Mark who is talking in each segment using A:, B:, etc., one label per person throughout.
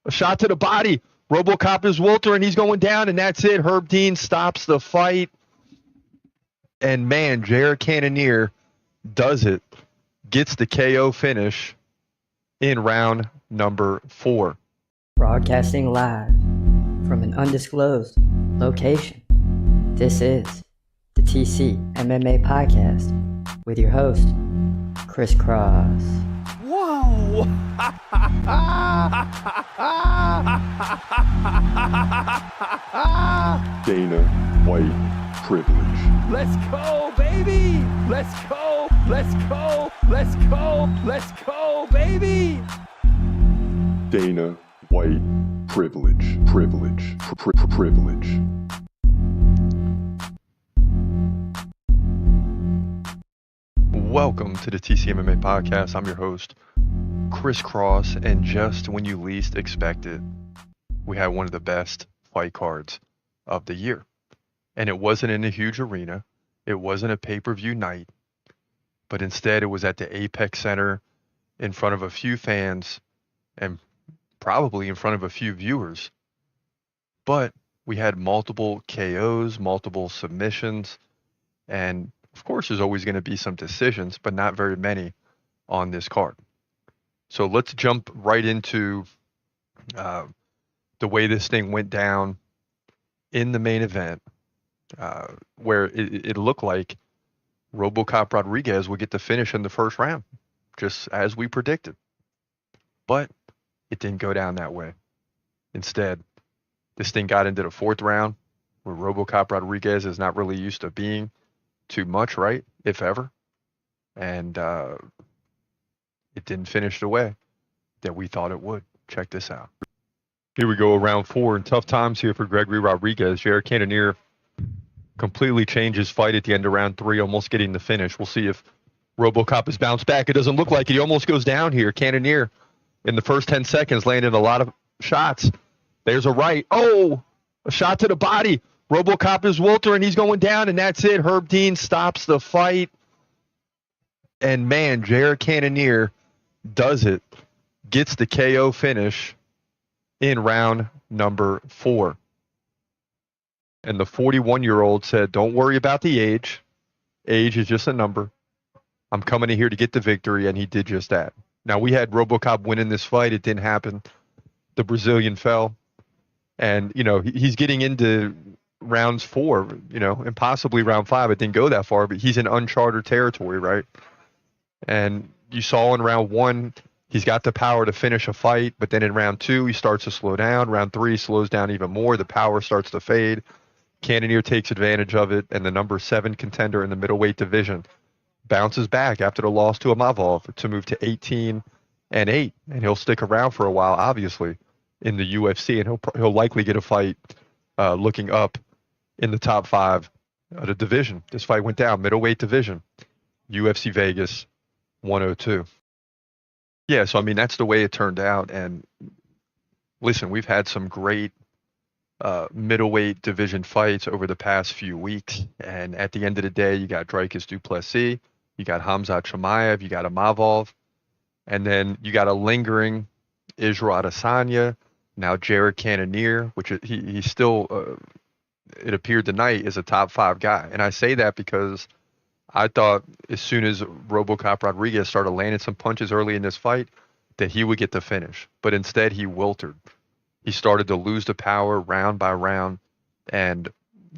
A: A shot to the body. RoboCop is Walter, and he's going down, and that's it. Herb Dean stops the fight. And, man, Jared Cannonier does it. Gets the KO finish in round number 4.
B: Broadcasting live from an undisclosed location. This is the TCMMA Podcast with your host, Chris Cross.
C: Whoa!
D: Dana White privilege.
C: Let's go, baby! Let's go! Let's go! Let's go! Let's go, baby!
D: Dana White privilege. Privilege. Privilege.
A: Welcome to the TCMMA Podcast. I'm your host, Chris Cross, and just when you least expect it, we had one of the best fight cards of the year. And it wasn't in a huge arena. It wasn't a pay-per-view night. But instead, it was at the Apex Center in front of a few fans and probably in front of a few viewers. But we had multiple KOs, multiple submissions, and of course, there's always going to be some decisions, but not very many on this card. So let's jump right into the way this thing went down in the main event, where it looked like RoboCop Rodrigues would get the finish in the first round, just as we predicted. But it didn't go down that way. Instead, this thing got into the fourth round, where RoboCop Rodrigues is not really used to being too much, right? If ever. And it didn't finish the way that we thought it would. Check this out. Here we go, round 4, and tough times here for Gregory Rodrigues. Jared Cannonier completely changed his fight at the end of round 3, almost getting the finish. We'll see if RoboCop has bounced back. It doesn't look like it. He almost goes down here. Cannonier, in the first 10 seconds, landed a lot of shots. There's a right. Oh, a shot to the body. RoboCop is Walter, and he's going down, and that's it. Herb Dean stops the fight. And, man, Jared Cannonier does it. Gets the KO finish in round number 4. And the 41-year-old said, don't worry about the age. Age is just a number. I'm coming in here to get the victory, and he did just that. Now, we had RoboCop winning this fight. It didn't happen. The Brazilian fell. And, you know, he's getting into rounds 4, you know, and possibly round 5. It didn't go that far, but he's in uncharted territory, right? And you saw in round 1, he's got the power to finish a fight, but then in round 2, he starts to slow down. Round 3, he slows down even more. The power starts to fade. Cannonier takes advantage of it, and the number 7 contender in the middleweight division bounces back after the loss to Amavov to move to 18-8, and he'll stick around for a while, obviously, in the UFC, and he'll likely get a fight looking up in the top 5 of the division. This fight went down, middleweight division, UFC Vegas 102. Yeah, so I mean, that's the way it turned out. And listen, we've had some great middleweight division fights over the past few weeks. And at the end of the day, you got Dricus du Plessis, you got Khamzat Chimaev, you got Amavov, and then you got a lingering Israel Adesanya, now Jared Cannonier, which he's still, it appeared tonight, is a top 5 guy. And I say that because I thought as soon as RoboCop Rodrigues started landing some punches early in this fight, that he would get the finish. But instead, he wilted. He started to lose the power round by round. And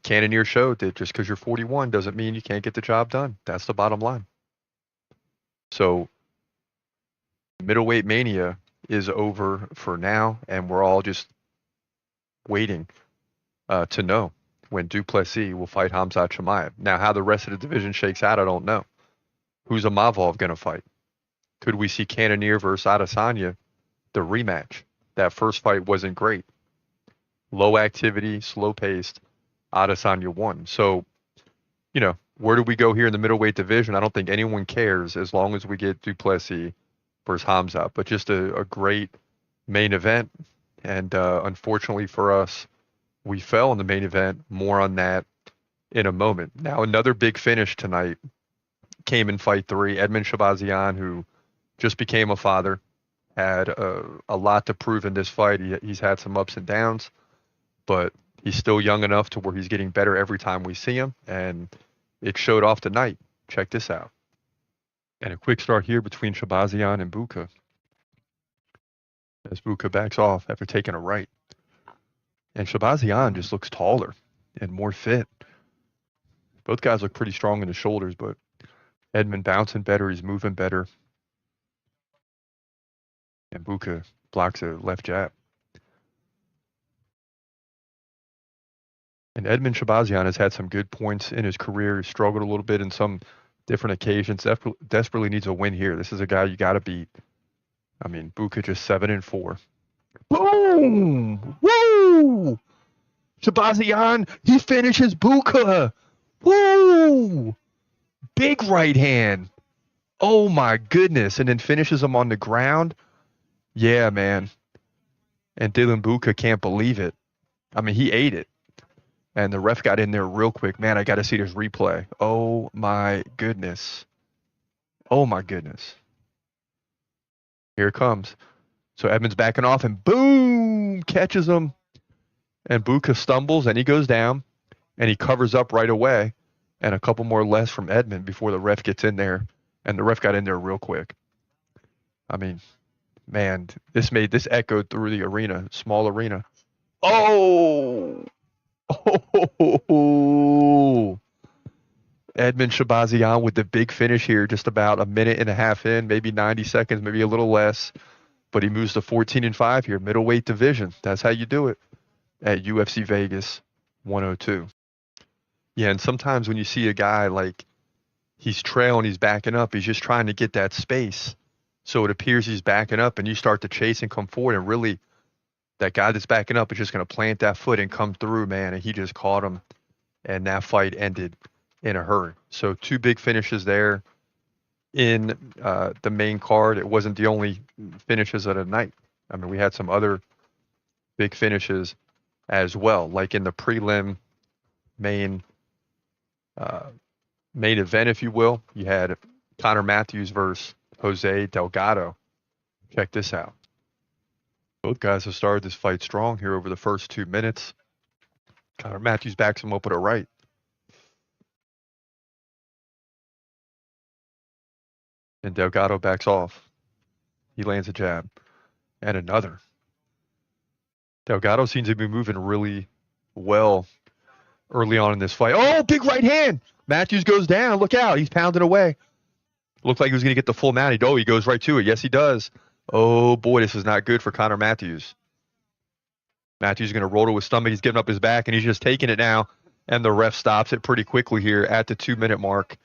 A: Cannonier showed that just because you're 41 doesn't mean you can't get the job done. That's the bottom line. So middleweight mania is over for now, and we're all just waiting to know when du Plessis will fight Khamzat Chimaev. Now, how the rest of the division shakes out, I don't know. Who's Amavov going to fight? Could we see Cannonier versus Adesanya, the rematch? That first fight wasn't great. Low activity, slow paced. Adesanya won. So, you know, where do we go here in the middleweight division? I don't think anyone cares as long as we get du Plessis versus Khamzat. But just a great main event. And unfortunately for us, we fell in the main event. More on that in a moment. Now, another big finish tonight came in fight 3. Edmund Shabazian, who just became a father, had a lot to prove in this fight. He's had some ups and downs, but he's still young enough to where he's getting better every time we see him, and it showed off tonight. Check this out. And a quick start here between Shabazian and Buka. As Buka backs off after taking a right. And Shabazian just looks taller and more fit. Both guys look pretty strong in the shoulders, but Edmund bouncing better, he's moving better. And Buka blocks a left jab. And Edmund Shabazian has had some good points in his career. He struggled a little bit in some different occasions. Desperately needs a win here. This is a guy you got to beat. I mean, Buka just 7-4. Boom! Woo! Shabazian, he finishes Buka. Woo! Big right hand. Oh my goodness. And then finishes him on the ground. Yeah, man. And Dylan Buka can't believe it. I mean, he ate it. And the ref got in there real quick. Man, I got to see this replay. Oh my goodness. Oh my goodness. Here it comes. So Edmund's backing off and boom, catches him. And Buka stumbles and he goes down and he covers up right away. And a couple more less from Edmund before the ref gets in there. And the ref got in there real quick. I mean, man, this echoed through the arena, small arena. Oh! Oh! Edmund Shabazian with the big finish here, just about a minute and a half in, maybe 90 seconds, maybe a little less. But he moves to 14-5 here, middleweight division. That's how you do it at UFC Vegas 102. Yeah, and sometimes when you see a guy like he's trailing, he's backing up, he's just trying to get that space. So it appears he's backing up and you start to chase and come forward, and really that guy that's backing up is just going to plant that foot and come through, man. And he just caught him, and that fight ended in a hurry. So 2 big finishes there in the main card. It wasn't the only finishes of the night. I mean, we had some other big finishes as well, like in the prelim main event, if you will. You had Connor Matthews versus Jose Delgado. Check this out. Both guys have started this fight strong here over the first 2 minutes. Connor Matthews backs him up with a right. And Delgado backs off. He lands a jab. And another. Delgado seems to be moving really well early on in this fight. Oh, big right hand. Matthews goes down. Look out. He's pounding away. Looked like he was going to get the full mount. He goes right to it. Yes, he does. Oh, boy, this is not good for Connor Matthews. Matthews is going to roll to his stomach. He's giving up his back, and he's just taking it now. And the ref stops it pretty quickly here at the 2-minute mark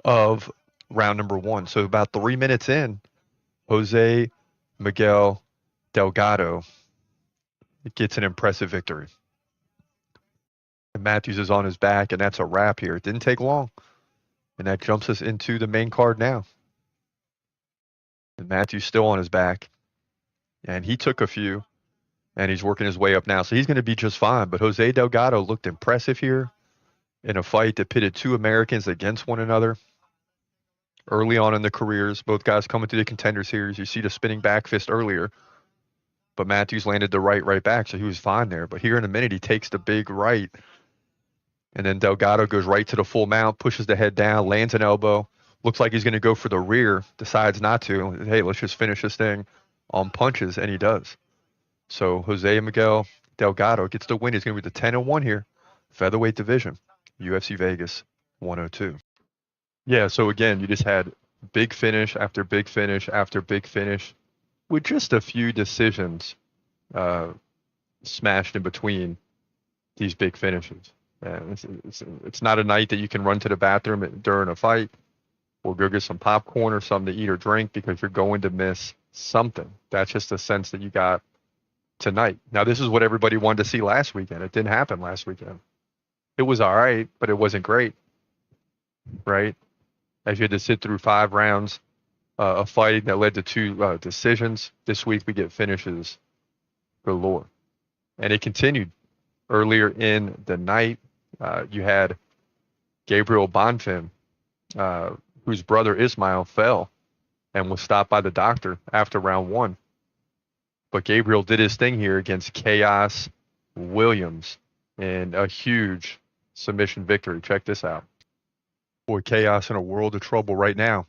A: of round number 1. So about 3 minutes in, Jose Miguel Delgado gets an impressive victory. And Matthews is on his back, and that's a wrap here. It didn't take long. And that jumps us into the main card now. And Matthews still on his back. And he took a few, and he's working his way up now. So he's going to be just fine. But Jose Delgado looked impressive here in a fight that pitted 2 Americans against one another early on in the careers. Both guys coming through the Contender Series. You see the spinning back fist earlier. But Matthews landed the right back, so he was fine there. But here in a minute, he takes the big right. And then Delgado goes right to the full mount, pushes the head down, lands an elbow. Looks like he's going to go for the rear, decides not to. Hey, let's just finish this thing on punches, and he does. So Jose Miguel Delgado gets the win. He's going to be the 10-1 here. Featherweight division, UFC Vegas 102. Yeah, so again, you just had big finish after big finish after big finish with just a few decisions smashed in between these big finishes. It's not a night that you can run to the bathroom during a fight or go get some popcorn or something to eat or drink because you're going to miss something. That's just the sense that you got tonight. Now, this is what everybody wanted to see last weekend. It didn't happen last weekend. It was all right, but it wasn't great, right? As you had to sit through 5 rounds of fighting that led to 2 decisions. This week we get finishes galore. And it continued earlier in the night. You had Gabriel Bonfim, whose brother Ismail fell and was stopped by the doctor after round 1. But Gabriel did his thing here against Chaos Williams in a huge submission victory. Check this out. Boy, Chaos in a world of trouble right now.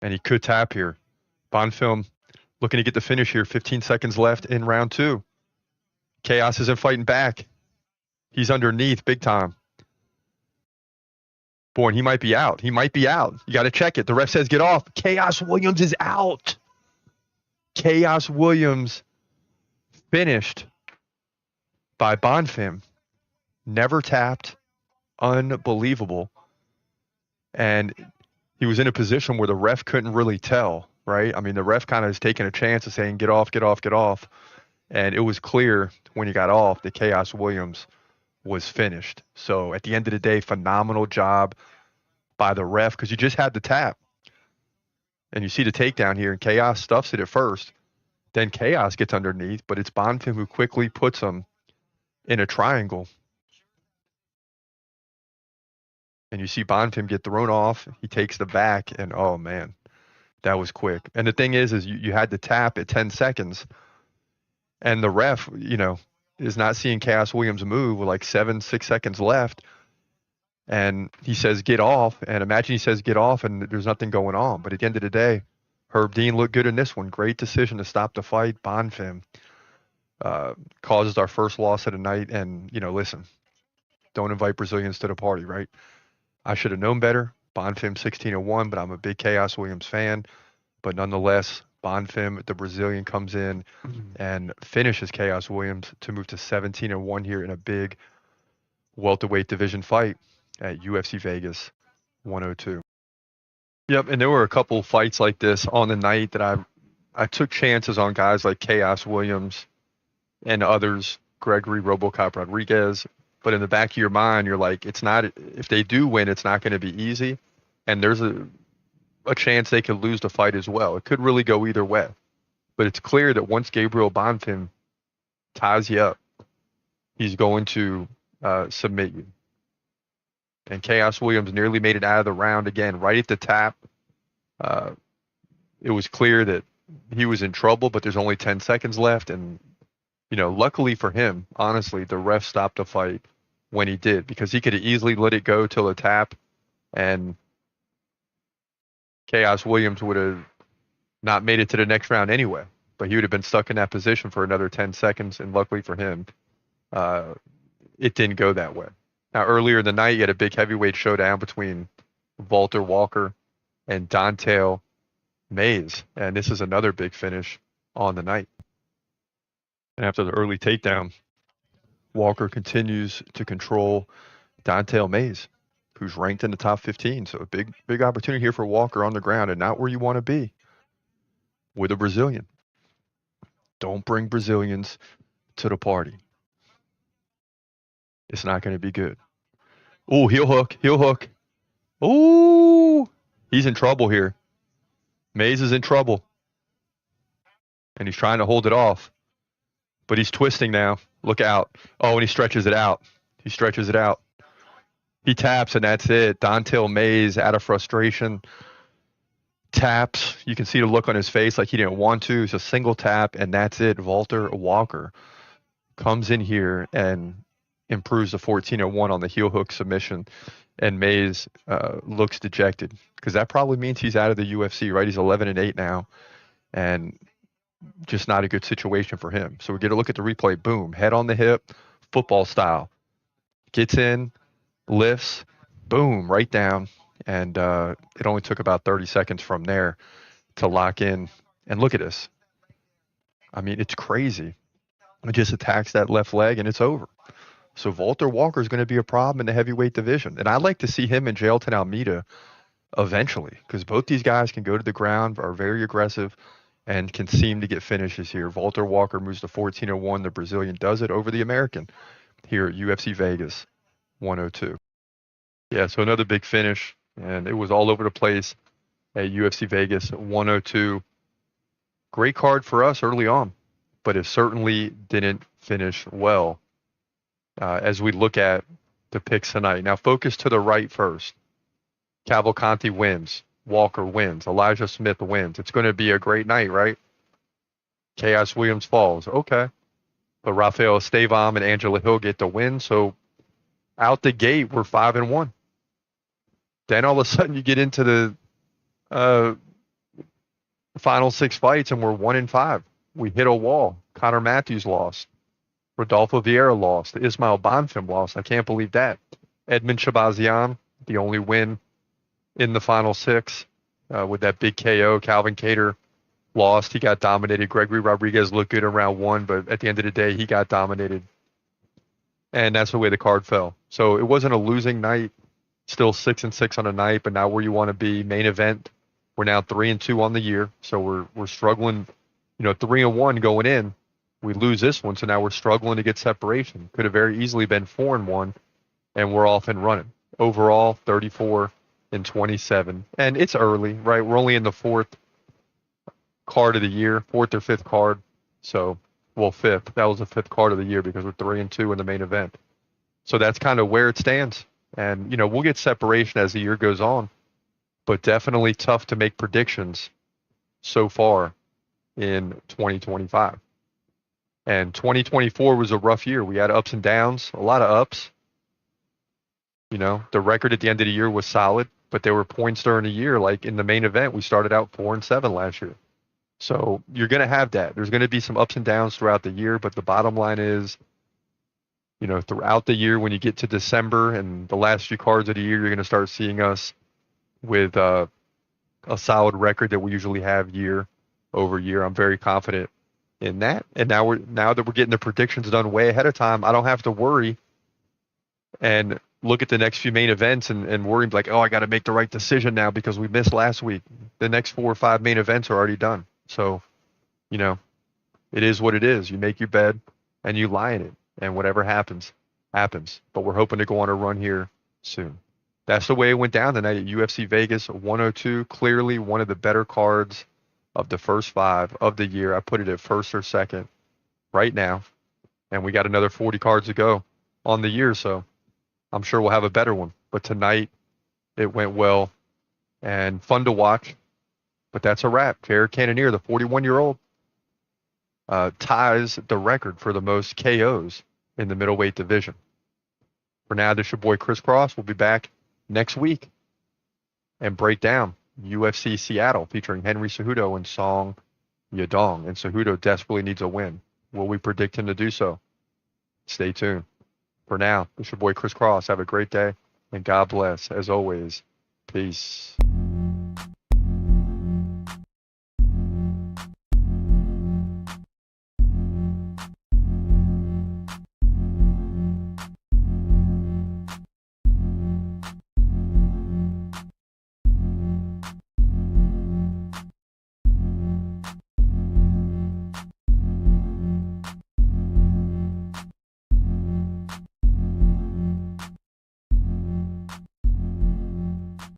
A: And he could tap here. Bonfim looking to get the finish here. 15 seconds left in round 2. Chaos isn't fighting back. He's underneath big time. Boy, and he might be out. He might be out. You got to check it. The ref says get off. Chaos Williams is out. Chaos Williams finished by Bonfim. Never tapped. Unbelievable. And he was in a position where the ref couldn't really tell, right? I mean, the ref kind of is taking a chance of saying, get off, get off, get off. And it was clear when he got off that Chaos Williams was finished. So at the end of the day, phenomenal job by the ref because you just had the tap. And you see the takedown here, and Chaos stuffs it at first. Then Chaos gets underneath, but it's Bonfim who quickly puts him in a triangle. And you see Bonfim get thrown off. He takes the back, and oh, man, that was quick. And the thing is you had to tap at 10 seconds. And the ref, is not seeing Chaos Williams move with like 6 seconds left. And he says, get off. And imagine he says, get off, and there's nothing going on. But at the end of the day, Herb Dean looked good in this one. Great decision to stop the fight. Bonfim causes our first loss of the night. And, listen, don't invite Brazilians to the party, right? I should have known better. Bonfim 16-1, but I'm a big Chaos Williams fan. But nonetheless, Bonfim, the Brazilian, comes in and finishes Chaos Williams to move to 17-1 here in a big welterweight division fight at UFC Vegas 102. Yep, and there were a couple fights like this on the night that I took chances on guys like Chaos Williams and others, Gregory RoboCop Rodrigues. But in the back of your mind, you're like, it's not. If they do win, it's not going to be easy, and there's a chance they could lose the fight as well. It could really go either way. But it's clear that once Gabriel Bonfim ties you up, he's going to submit you. And Chaos Williams nearly made it out of the round again, right at the tap. It was clear that he was in trouble, but there's only 10 seconds left. And, luckily for him, honestly, the ref stopped the fight when he did, because he could have easily let it go till the tap, and Chaos Williams would have not made it to the next round anyway. But he would have been stuck in that position for another 10 seconds, and luckily for him, it didn't go that way. Now, earlier in the night, you had a big heavyweight showdown between Walter Walker and Don'Tale Mayes, and this is another big finish on the night. And after the early takedown, Walker continues to control Don'Tale Mayes, who's ranked in the top 15. So a big opportunity here for Walker on the ground, and not where you want to be with a Brazilian. Don't bring Brazilians to the party. It's not going to be good. Ooh, heel hook. Ooh, he's in trouble here. Mayes is in trouble. And he's trying to hold it off. But he's twisting now. Look out. Oh, and he stretches it out. He taps, and that's it. Don'Tale Mayes, out of frustration, taps. You can see the look on his face like he didn't want to. It's a single tap, and that's it. Walter Walker comes in here and improves the 14-1 on the heel hook submission. And Mayes looks dejected, because that probably means he's out of the UFC, right? He's 11-8 now, and just not a good situation for him. So we get a look at the replay. Boom, head on the hip, football style. Gets in, lifts, boom, right down. And it only took about 30 seconds from there to lock in. And look at this. I mean, it's crazy. It just attacks that left leg, and it's over. So Walter Walker is going to be a problem in the heavyweight division. And I'd like to see him and Jailton Almeida eventually, because both these guys can go to the ground, are very aggressive, and can seem to get finishes here. Walter Walker moves to 14-1. The Brazilian does it over the American here at UFC Vegas 102. Yeah, so another big finish, and it was all over the place at UFC Vegas 102. Great card for us early on, but it certainly didn't finish well as we look at the picks tonight. Now, focus to the right first. Cavalcanti wins. Walker wins. Elijah Smith wins. It's going to be a great night, right? Chaos Williams falls. Okay. But Rafael Estevam and Angela Hill get the win. So out the gate, we're 5-1. Then all of a sudden you get into the final 6 fights and we're 1-5. We hit a wall. Connor Matthews lost. Rodolfo Vieira lost. Ismail Bonfim lost. I can't believe that. Edmund Shabazian, the only win in the final 6 with that big KO. Calvin Kattar lost. He got dominated. Gregory Rodrigues looked good in round 1, but at the end of the day, he got dominated. And that's the way the card fell. So it wasn't a losing night. Still 6-6 on a night, but not where you want to be. Main event, we're now 3-2 on the year. So we're struggling, 3-1 going in. We lose this one, so now we're struggling to get separation. Could have very easily been 4-1, and we're off and running. Overall, 34-27. And it's early, right? We're only in the 4th card of the year, 4th or 5th card. So, well, 5th. That was the 5th card of the year because we're 3-2 in the main event. So that's kind of where it stands. And, we'll get separation as the year goes on, but definitely tough to make predictions so far in 2025. And 2024 was a rough year. We had ups and downs, a lot of ups. The record at the end of the year was solid, but there were points during the year. Like in the main event, we started out 4-7 last year. So you're going to have that. There's going to be some ups and downs throughout the year, but the bottom line is, throughout the year, when you get to December and the last few cards of the year, you're going to start seeing us with a solid record that we usually have year over year. I'm very confident in that. And now that we're getting the predictions done way ahead of time, I don't have to worry and look at the next few main events and worry like, oh, I got to make the right decision now because we missed last week. The next 4 or 5 main events are already done. So, it is what it is. You make your bed and you lie in it, and whatever happens, happens. But we're hoping to go on a run here soon. That's the way it went down tonight at UFC Vegas 102. Clearly one of the better cards of the first 5 of the year. I put it at first or second right now. And we got another 40 cards to go on the year, so I'm sure we'll have a better one. But tonight, it went well and fun to watch. But that's a wrap. Jared Cannonier, the 41-year-old, ties the record for the most KOs in the middleweight division. For now, this is your boy Chris Cross. We'll be back next week and break down UFC Seattle featuring Henry Cejudo and Song Yadong. And Cejudo desperately needs a win. Will we predict him to do so? Stay tuned. For now, this is your boy Chris Cross. Have a great day and God bless. As always, peace.